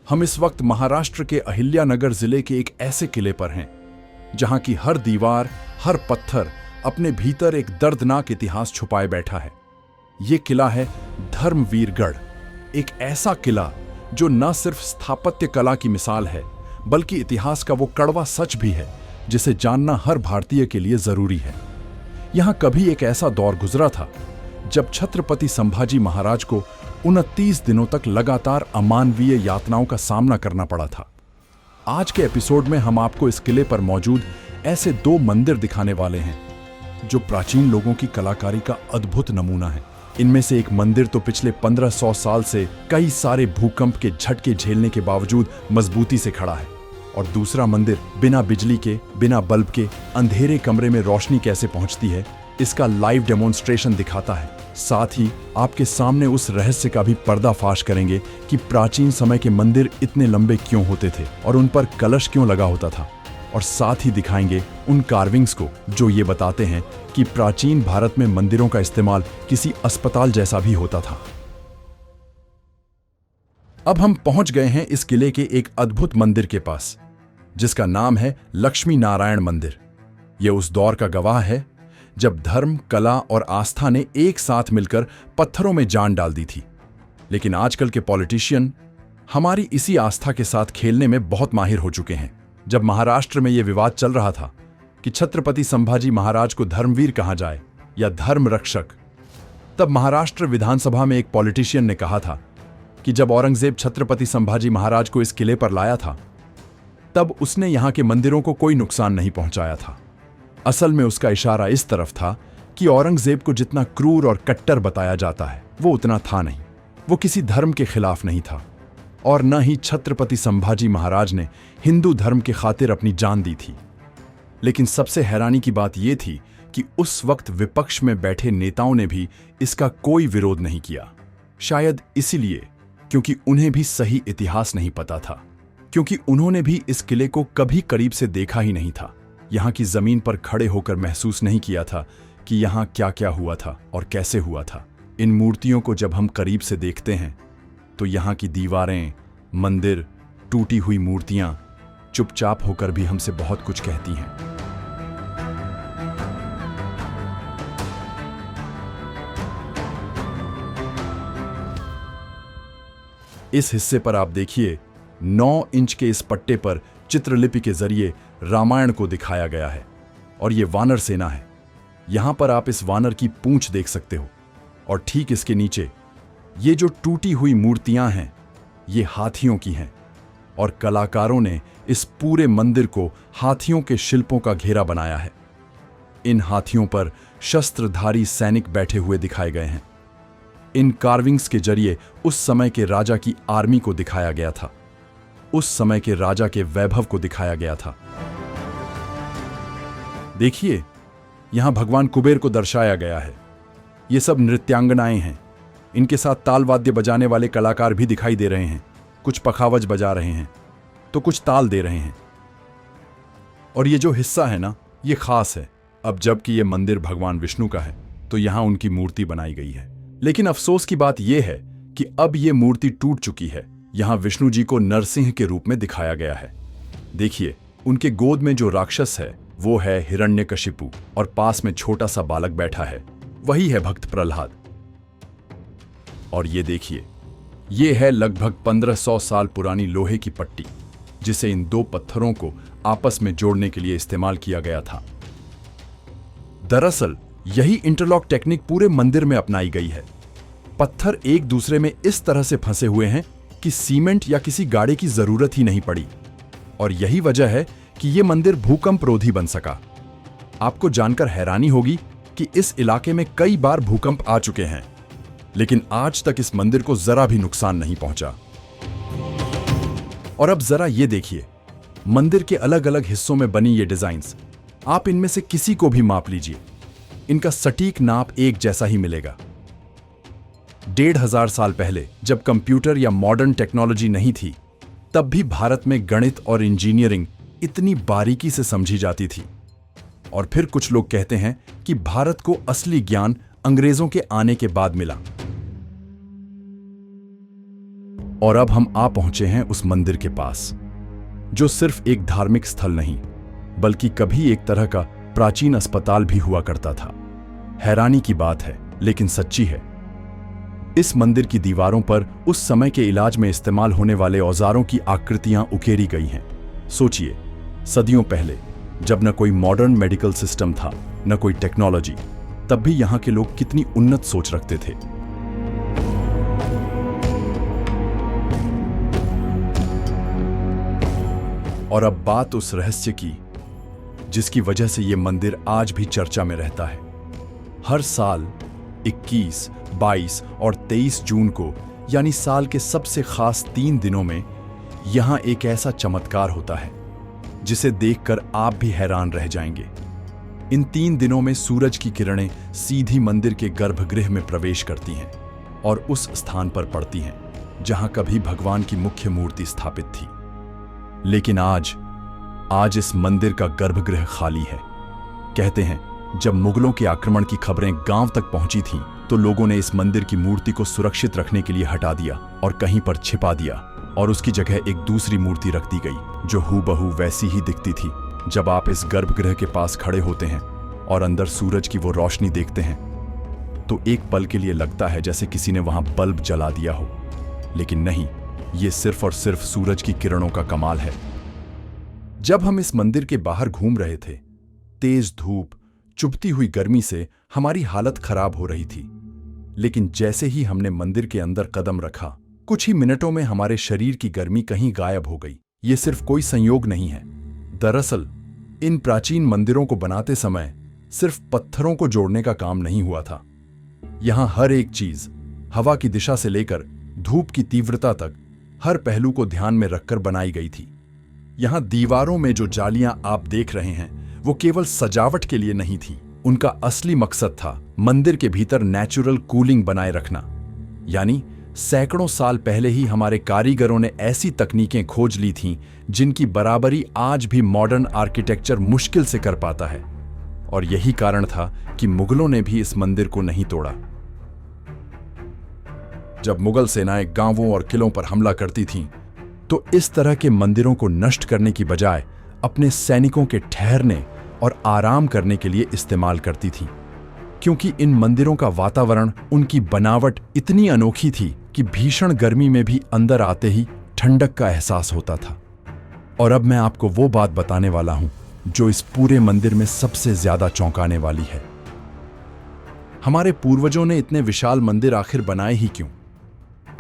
हम इस वक्त महाराष्ट्र के अहिल्यानगर जिले के एक ऐसे किले पर हैं जहां की हर दीवार, हर पत्थर अपने भीतर एक दर्दनाक इतिहास छुपाए बैठा है। ये किला है धर्मवीरगढ़, एक ऐसा किला जो न सिर्फ स्थापत्य कला की मिसाल है बल्कि इतिहास का वो कड़वा सच भी है जिसे जानना हर भारतीय के लिए जरूरी है। यहां कभी एक ऐसा दौर गुजरा था जब छत्रपति संभाजी महाराज को 29 दिनों तक लगातार अमानवीय यातनाओं का सामना करना पड़ा था। आज के एपिसोड में हम आपको इस किले पर मौजूद ऐसे 2 मंदिर दिखाने वाले हैं जो प्राचीन लोगों की कलाकारी का अद्भुत नमूना है। इनमें से एक मंदिर तो पिछले 1500 साल से कई सारे भूकंप के झटके झेलने के बावजूद मजबूती से खड़ा है, और दूसरा मंदिर बिना बिजली के, बिना बल्ब के अंधेरे कमरे में रोशनी कैसे पहुंचती है, इसका लाइव डेमोन्स्ट्रेशन दिखाता है। साथ ही आपके सामने उस रहस्य का भी पर्दाफाश करेंगे कि प्राचीन समय के मंदिर इतने लंबे क्यों होते थे और उन पर कलश क्यों लगा होता था, और साथ ही दिखाएंगे उन कार्विंग्स को जो ये बताते हैं कि प्राचीन भारत में मंदिरों का इस्तेमाल किसी अस्पताल जैसा भी होता था। अब हम पहुंच गए हैं इस किले के एक अद्भुत मंदिर के पास जिसका नाम है लक्ष्मी नारायण मंदिर। यह उस दौर का गवाह है जब धर्म, कला और आस्था ने एक साथ मिलकर पत्थरों में जान डाल दी थी। लेकिन आजकल के पॉलिटिशियन हमारी इसी आस्था के साथ खेलने में बहुत माहिर हो चुके हैं। जब महाराष्ट्र में यह विवाद चल रहा था कि छत्रपति संभाजी महाराज को धर्मवीर कहा जाए या धर्म रक्षक, तब महाराष्ट्र विधानसभा में एक पॉलिटिशियन ने कहा था कि जब औरंगजेब छत्रपति संभाजी महाराज को इस किले पर लाया था तब उसने यहां के मंदिरों को कोई नुकसान नहीं पहुंचाया था। असल में उसका इशारा इस तरफ था कि औरंगजेब को जितना क्रूर और कट्टर बताया जाता है वो उतना था नहीं। वो किसी धर्म के खिलाफ नहीं था और न ही छत्रपति संभाजी महाराज ने हिंदू धर्म के खातिर अपनी जान दी थी। लेकिन सबसे हैरानी की बात यह थी कि उस वक्त विपक्ष में बैठे नेताओं ने भी इसका कोई विरोध नहीं किया। शायद इसीलिए क्योंकि उन्हें भी सही इतिहास नहीं पता था, क्योंकि उन्होंने भी इस किले को कभी करीब से देखा ही नहीं था। यहां की जमीन पर खड़े होकर महसूस नहीं किया था कि यहां क्या क्या हुआ था और कैसे हुआ था। इन मूर्तियों को जब हम करीब से देखते हैं तो यहां की दीवारें, मंदिर, टूटी हुई मूर्तियां चुपचाप होकर भी हमसे बहुत कुछ कहती हैं। इस हिस्से पर आप देखिए, 9 इंच के इस पट्टे पर चित्रलिपि के जरिए रामायण को दिखाया गया है और ये वानर सेना है। यहां पर आप इस वानर की पूंछ देख सकते हो और ठीक इसके नीचे ये जो टूटी हुई मूर्तियां हैं ये हाथियों की हैं, और कलाकारों ने इस पूरे मंदिर को हाथियों के शिल्पों का घेरा बनाया है। इन हाथियों पर शस्त्रधारी सैनिक बैठे हुए दिखाए गए हैं। इन कार्विंग्स के जरिए उस समय के राजा की आर्मी को दिखाया गया था, उस समय के राजा के वैभव को दिखाया गया था। देखिए, यहां भगवान कुबेर को दर्शाया गया है। ये सब नृत्यांगनाएं हैं। इनके साथ ताल वाद्य बजाने वाले कलाकार भी दिखाई दे रहे हैं। कुछ पखावज बजा रहे हैं तो कुछ ताल दे रहे हैं। और ये जो हिस्सा है ना, ये खास है। अब जबकि ये मंदिर भगवान विष्णु का है तो यहां उनकी मूर्ति बनाई गई है। लेकिन अफसोस की बात यह है कि अब ये मूर्ति टूट चुकी है। यहां विष्णु जी को नरसिंह के रूप में दिखाया गया है। देखिए, उनके गोद में जो राक्षस है वो है हिरण्यकशिपु और पास में छोटा सा बालक बैठा है, वही है भक्त प्रहलाद। और ये देखिए, ये है लगभग 1500 साल पुरानी लोहे की पट्टी जिसे इन 2 पत्थरों को आपस में जोड़ने के लिए इस्तेमाल किया गया था। दरअसल यही इंटरलॉक टेक्निक पूरे मंदिर में अपनाई गई है। पत्थर एक दूसरे में इस तरह से फंसे हुए हैं कि सीमेंट या किसी गाड़े की जरूरत ही नहीं पड़ी, और यही वजह है कि यह मंदिर भूकंप रोधी बन सका। आपको जानकर हैरानी होगी कि इस इलाके में कई बार भूकंप आ चुके हैं, लेकिन आज तक इस मंदिर को जरा भी नुकसान नहीं पहुंचा। और अब जरा ये देखिए, मंदिर के अलग अलग हिस्सों में बनी ये डिजाइन्स, आप इनमें से किसी को भी माप लीजिए, इनका सटीक नाप एक जैसा ही मिलेगा। 1500 साल पहले जब कंप्यूटर या मॉडर्न टेक्नोलॉजी नहीं थी, तब भी भारत में गणित और इंजीनियरिंग इतनी बारीकी से समझी जाती थी। और फिर कुछ लोग कहते हैं कि भारत को असली ज्ञान अंग्रेजों के आने के बाद मिला। और अब हम आ पहुंचे हैं उस मंदिर के पास, जो सिर्फ एक धार्मिक स्थल नहीं बल्कि कभी एक तरह का प्राचीन अस्पताल भी हुआ करता था। हैरानी की बात है लेकिन सच्ची है, इस मंदिर की दीवारों पर उस समय के इलाज में इस्तेमाल होने वाले औजारों की आकृतियां उकेरी गई हैं। सोचिए, सदियों पहले जब न कोई मॉडर्न मेडिकल सिस्टम था न कोई टेक्नोलॉजी, तब भी यहां के लोग कितनी उन्नत सोच रखते थे। और अब बात उस रहस्य की जिसकी वजह से यह मंदिर आज भी चर्चा में रहता है। हर साल 21, 22 और 23 जून को, यानी साल के सबसे खास 3 दिनों में, यहां एक ऐसा चमत्कार होता है जिसे देखकर आप भी हैरान रह जाएंगे। इन 3 दिनों में सूरज की किरणें सीधी मंदिर के गर्भगृह में प्रवेश करती हैं और उस स्थान पर पड़ती हैं जहां कभी भगवान की मुख्य मूर्ति स्थापित थी। लेकिन आज इस मंदिर का गर्भगृह खाली है। कहते हैं जब मुगलों के आक्रमण की खबरें गांव तक पहुंची थीं, तो लोगों ने इस मंदिर की मूर्ति को सुरक्षित रखने के लिए हटा दिया और कहीं पर छिपा दिया और उसकी जगह एक दूसरी मूर्ति रख दी गई जो हूबहू वैसी ही दिखती थी। जब आप इस गर्भगृह के पास खड़े होते हैं और अंदर सूरज की वो रोशनी देखते हैं, तो एक पल के लिए लगता है जैसे किसी ने वहां बल्ब जला दिया हो। लेकिन नहीं, ये सिर्फ और सिर्फ सूरज की किरणों का कमाल है। जब हम इस मंदिर के बाहर घूम रहे थे, तेज धूप, चुभती हुई गर्मी से हमारी हालत खराब हो रही थी। लेकिन जैसे ही हमने मंदिर के अंदर कदम रखा, कुछ ही मिनटों में हमारे शरीर की गर्मी कहीं गायब हो गई। ये सिर्फ कोई संयोग नहीं है। दरअसल इन प्राचीन मंदिरों को बनाते समय सिर्फ पत्थरों को जोड़ने का काम नहीं हुआ था। यहां हर एक चीज, हवा की दिशा से लेकर धूप की तीव्रता तक, हर पहलू को ध्यान में रखकर बनाई गई थी। यहां दीवारों में जो जालियां आप देख रहे हैं, वो केवल सजावट के लिए नहीं थी। उनका असली मकसद था मंदिर के भीतर नेचुरल कूलिंग बनाए रखना। यानी सैकड़ों साल पहले ही हमारे कारीगरों ने ऐसी तकनीकें खोज ली थीं जिनकी बराबरी आज भी मॉडर्न आर्किटेक्चर मुश्किल से कर पाता है। और यही कारण था कि मुगलों ने भी इस मंदिर को नहीं तोड़ा। जब मुगल सेनाएं गांवों और किलों पर हमला करती थीं, तो इस तरह के मंदिरों को नष्ट करने की बजाय अपने सैनिकों के ठहरने और आराम करने के लिए इस्तेमाल करती थीं, क्योंकि इन मंदिरों का वातावरण, उनकी बनावट इतनी अनोखी थी कि भीषण गर्मी में भी अंदर आते ही ठंडक का एहसास होता था। और अब मैं आपको वो बात बताने वाला हूं जो इस पूरे मंदिर में सबसे ज्यादा चौंकाने वाली है। हमारे पूर्वजों ने इतने विशाल मंदिर आखिर बनाए ही क्यों?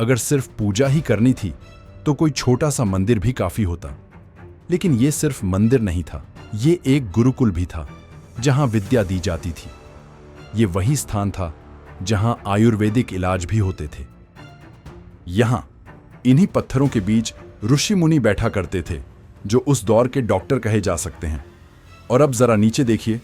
अगर सिर्फ पूजा ही करनी थी तो कोई छोटा सा मंदिर भी काफी होता। लेकिन यह सिर्फ मंदिर नहीं था, ये एक गुरुकुल भी था जहां विद्या दी जाती थी। ये वही स्थान था जहां आयुर्वेदिक इलाज भी होते थे। यहां इन्हीं पत्थरों के बीच ऋषि मुनि बैठा करते थे जो उस दौर के डॉक्टर कहे जा सकते हैं। और अब जरा नीचे देखिए,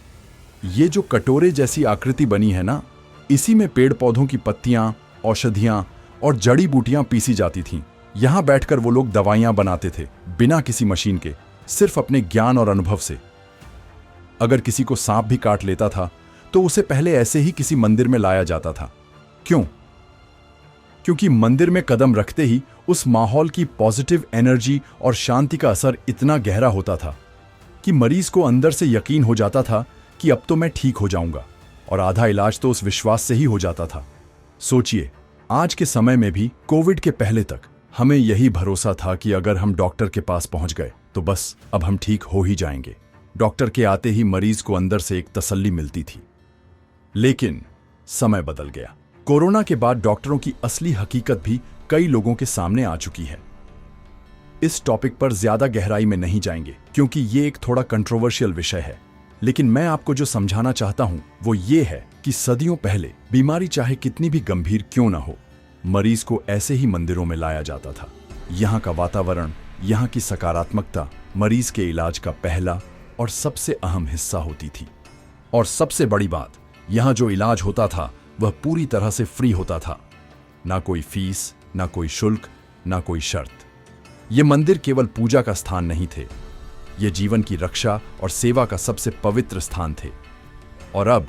ये जो कटोरे जैसी आकृति बनी है ना, इसी में पेड़ पौधों की पत्तियां, औषधियां और जड़ी बूटियां पीसी जाती थीं। यहां बैठकर वो लोग दवाइयां बनाते थे, बिना किसी मशीन के, सिर्फ अपने ज्ञान और अनुभव से। अगर किसी को सांप भी काट लेता था तो उसे पहले ऐसे ही किसी मंदिर में लाया जाता था। क्यों? क्योंकि मंदिर में कदम रखते ही उस माहौल की पॉजिटिव एनर्जी और शांति का असर इतना गहरा होता था कि मरीज को अंदर से यकीन हो जाता था कि अब तो मैं ठीक हो जाऊंगा। और आधा इलाज तो उस विश्वास से ही हो जाता था। सोचिए, आज के समय में भी, कोविड के पहले तक, हमें यही भरोसा था कि अगर हम डॉक्टर के पास पहुंच गए तो बस अब हम ठीक हो ही जाएंगे। डॉक्टर के आते ही मरीज को अंदर से एक तसल्ली मिलती थी। लेकिन समय बदल गया। कोरोना के बाद डॉक्टरों की असली हकीकत भी कई लोगों के सामने आ चुकी है। इस टॉपिक पर ज्यादा गहराई में नहीं जाएंगे क्योंकि ये एक थोड़ा कंट्रोवर्शियल विषय है। लेकिन मैं आपको जो समझाना चाहता हूं वो ये है कि सदियों पहले बीमारी चाहे कितनी भी गंभीर क्यों ना हो, मरीज को ऐसे ही मंदिरों में लाया जाता था। यहाँ का वातावरण, यहाँ की सकारात्मकता मरीज के इलाज का पहला और सबसे अहम हिस्सा होती थी। और सबसे बड़ी बात, यहाँ जो इलाज होता था वह पूरी तरह से फ्री होता था। ना कोई फीस, ना कोई शुल्क, ना कोई शर्त। ये मंदिर केवल पूजा का स्थान नहीं थे, ये जीवन की रक्षा और सेवा का सबसे पवित्र स्थान थे। और अब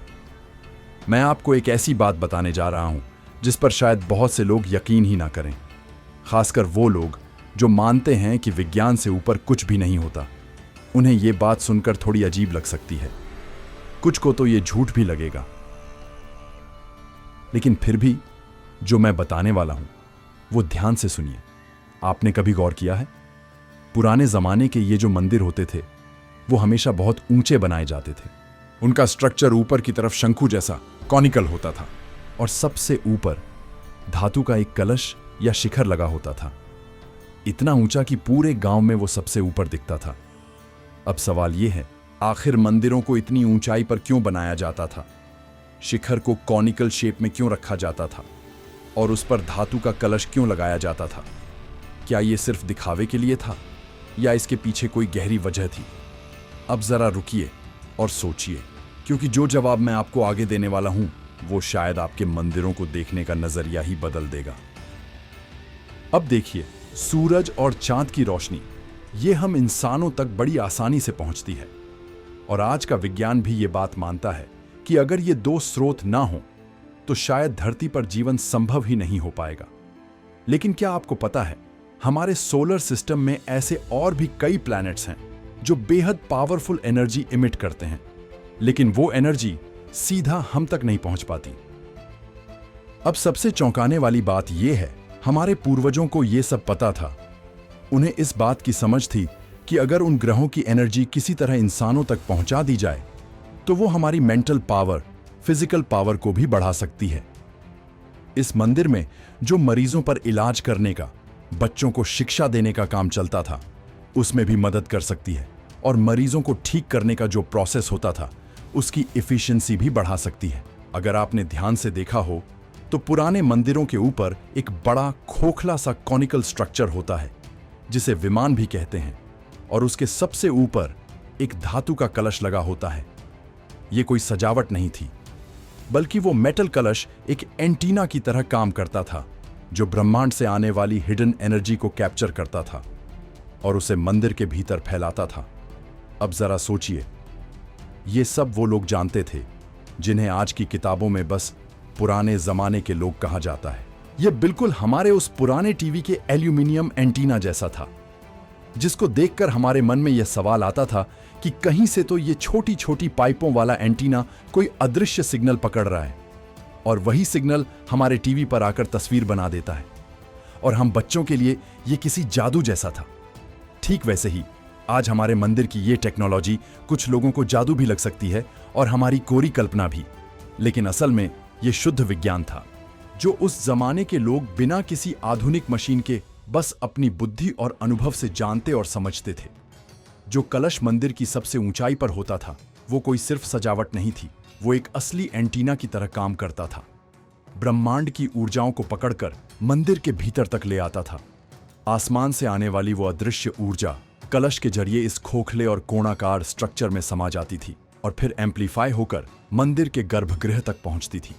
मैं आपको एक ऐसी बात बताने जा रहा हूं जिस पर शायद बहुत से लोग यकीन ही ना करें। खासकर वो लोग जो मानते हैं कि विज्ञान से ऊपर कुछ भी नहीं होता। उन्हें ये बात सुनकर थोड़ी अजीब लग सकती है, कुछ को तो ये झूठ भी लगेगा, लेकिन फिर भी जो मैं बताने वाला हूं वो ध्यान से सुनिए। आपने कभी गौर किया है, पुराने जमाने के ये जो मंदिर होते थे वो हमेशा बहुत ऊंचे बनाए जाते थे। उनका स्ट्रक्चर ऊपर की तरफ शंकु जैसा कॉनिकल होता था और सबसे ऊपर धातु का एक कलश या शिखर लगा होता था, इतना ऊंचा कि पूरे गांव में वो सबसे ऊपर दिखता था। अब सवाल यह है, आखिर मंदिरों को इतनी ऊंचाई पर क्यों बनाया जाता था? शिखर को कॉनिकल शेप में क्यों रखा जाता था और उस पर धातु का कलश क्यों लगाया जाता था? क्या यह सिर्फ दिखावे के लिए था या इसके पीछे कोई गहरी वजह थी? अब जरा रुकिए और सोचिए, क्योंकि जो जवाब मैं आपको आगे देने वाला हूं वो शायद आपके मंदिरों को देखने का नजरिया ही बदल देगा। अब देखिए, सूरज और चांद की रोशनी ये हम इंसानों तक बड़ी आसानी से पहुंचती है और आज का विज्ञान भी ये बात मानता है कि अगर ये दो स्रोत ना हो तो शायद धरती पर जीवन संभव ही नहीं हो पाएगा। लेकिन क्या आपको पता है, हमारे सोलर सिस्टम में ऐसे और भी कई प्लैनेट्स हैं जो बेहद पावरफुल एनर्जी इमिट करते हैं, लेकिन वो एनर्जी सीधा हम तक नहीं पहुंच पाती। अब सबसे चौंकाने वाली बात यह है, हमारे पूर्वजों को यह सब पता था। उन्हें इस बात की समझ थी कि अगर उन ग्रहों की एनर्जी किसी तरह इंसानों तक पहुंचा दी जाए तो वो हमारी मेंटल पावर, फिजिकल पावर को भी बढ़ा सकती है। इस मंदिर में जो मरीजों पर इलाज करने का, बच्चों को शिक्षा देने का काम चलता था, उसमें भी मदद कर सकती है और मरीजों को ठीक करने का जो प्रोसेस होता था उसकी एफिशिएंसी भी बढ़ा सकती है। अगर आपने ध्यान से देखा हो तो पुराने मंदिरों के ऊपर एक बड़ा खोखला सा कॉनिकल स्ट्रक्चर होता है जिसे विमान भी कहते हैं और उसके सबसे ऊपर एक धातु का कलश लगा होता है। यह कोई सजावट नहीं थी, बल्कि वो मेटल कलश एक एंटीना की तरह काम करता था जो ब्रह्मांड से आने वाली हिडन एनर्जी को कैप्चर करता था और उसे मंदिर के भीतर फैलाता था। अब जरा सोचिए, ये सब वो लोग जानते थे जिन्हें आज की किताबों में बस पुराने जमाने के लोग कहा जाता है। यह बिल्कुल हमारे उस पुराने टीवी के एल्यूमिनियम एंटीना जैसा था, जिसको देखकर हमारे मन में यह सवाल आता था कि कहीं से तो ये छोटी छोटी पाइपों वाला एंटीना कोई अदृश्य सिग्नल पकड़ रहा है और वही सिग्नल हमारे टीवी पर आकर तस्वीर बना देता है और हम बच्चों के लिए यह किसी जादू जैसा था। ठीक वैसे ही आज हमारे मंदिर की ये टेक्नोलॉजी कुछ लोगों को जादू भी लग सकती है और हमारी कोरी कल्पना भी, लेकिन असल में ये शुद्ध विज्ञान था जो उस जमाने के लोग बिना किसी आधुनिक मशीन के बस अपनी बुद्धि और अनुभव से जानते और समझते थे। जो कलश मंदिर की सबसे ऊंचाई पर होता था वो कोई सिर्फ सजावट नहीं थी, वो एक असली एंटीना की तरह काम करता था। ब्रह्मांड की ऊर्जाओं को पकड़कर मंदिर के भीतर तक ले आता था। आसमान से आने वाली वो अदृश्य ऊर्जा कलश के जरिए इस खोखले और कोणाकार स्ट्रक्चर में समा जाती थी और फिर एम्पलीफाई होकर मंदिर के गर्भगृह तक पहुंचती थी।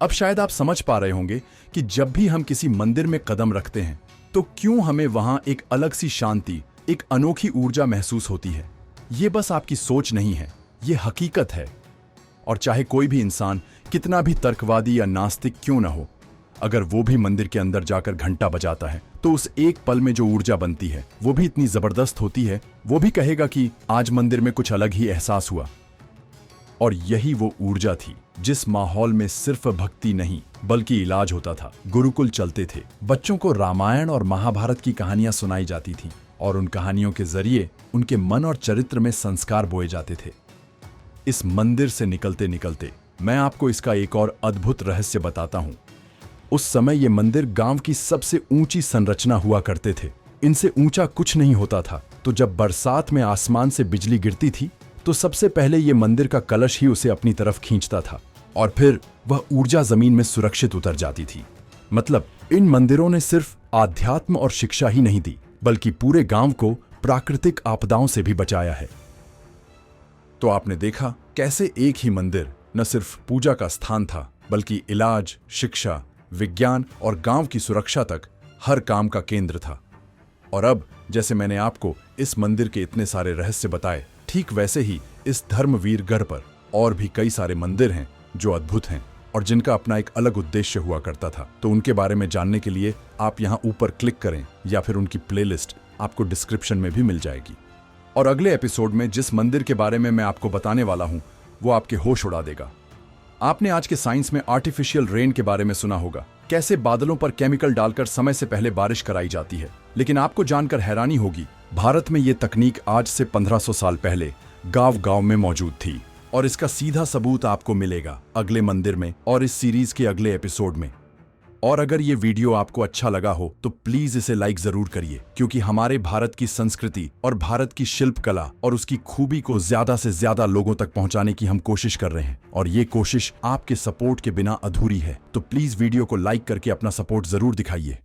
अब शायद आप समझ पा रहे होंगे कि जब भी हम किसी मंदिर में कदम रखते हैं तो क्यों हमें वहां एक अलग सी शांति, एक अनोखी ऊर्जा महसूस होती है। ये बस आपकी सोच नहीं है, ये हकीकत है। और चाहे कोई भी इंसान कितना भी तर्कवादी या नास्तिक क्यों ना हो, अगर वो भी मंदिर के अंदर जाकर घंटा बजाता है तो उस एक पल में जो ऊर्जा बनती है वो भी इतनी जबरदस्त होती है, वो भी कहेगा कि आज मंदिर में कुछ अलग ही एहसास हुआ। और यही वो ऊर्जा थी जिस माहौल में सिर्फ भक्ति नहीं बल्कि इलाज होता था। गुरुकुल चलते थे, बच्चों को रामायण और महाभारत की कहानियां सुनाई जाती थीं और उन कहानियों के जरिए उनके मन और चरित्र में संस्कार बोए जाते थे। इस मंदिर से निकलते निकलते मैं आपको इसका एक और अद्भुत रहस्य बताता हूं। उस समय ये मंदिर गांव की सबसे ऊंची संरचना हुआ करते थे। इनसे ऊंचा कुछ नहीं होता था, तो जब बरसात में आसमान से बिजली गिरती थी तो सबसे पहले ये मंदिर का कलश ही उसे अपनी तरफ खींचता था और फिर वह ऊर्जा जमीन में सुरक्षित उतर जाती थी। मतलब इन मंदिरों ने सिर्फ आध्यात्म और शिक्षा ही नहीं दी, बल्कि पूरे गांव को प्राकृतिक आपदाओं से भी बचाया है। तो आपने देखा कैसे एक ही मंदिर न सिर्फ पूजा का स्थान था, बल्कि इलाज, शिक्षा, विज्ञान और गांव की सुरक्षा तक हर काम का केंद्र था। और अब जैसे मैंने आपको इस मंदिर के इतने सारे रहस्य बताए, ठीक वैसे ही इस धर्मवीर गढ़ पर और भी कई सारे मंदिर हैं जो अद्भुत हैं। और जिनका अपना एक अलग उद्देश्य हुआ करता था। तो उनके बारे में जानने के लिए आप यहाँ ऊपर क्लिक करें या फिर उनकी प्लेलिस्ट आपको डिस्क्रिप्शन में भी मिल जाएगी। और अगले एपिसोड में जिस मंदिर के बारे में मैं आपको बताने वाला हूँ वो आपके होश उड़ा देगा। आपने आज के साइंस में आर्टिफिशियल रेन के बारे में सुना होगा, कैसे बादलों पर केमिकल डालकर समय से पहले बारिश कराई जाती है। लेकिन आपको जानकर हैरानी होगी, भारत में ये तकनीक आज से 1500 साल पहले गांव-गांव में मौजूद थी। और इसका सीधा सबूत आपको मिलेगा अगले मंदिर में और इस सीरीज के अगले एपिसोड में। और अगर ये वीडियो आपको अच्छा लगा हो तो प्लीज इसे लाइक जरूर करिए, क्योंकि हमारे भारत की संस्कृति और भारत की शिल्पकला और उसकी खूबी को ज्यादा से ज्यादा लोगों तक पहुंचाने की हम कोशिश कर रहे हैं। और ये कोशिश आपके सपोर्ट के बिना अधूरी है। तो प्लीज वीडियो को लाइक करके अपना सपोर्ट जरूर दिखाइए।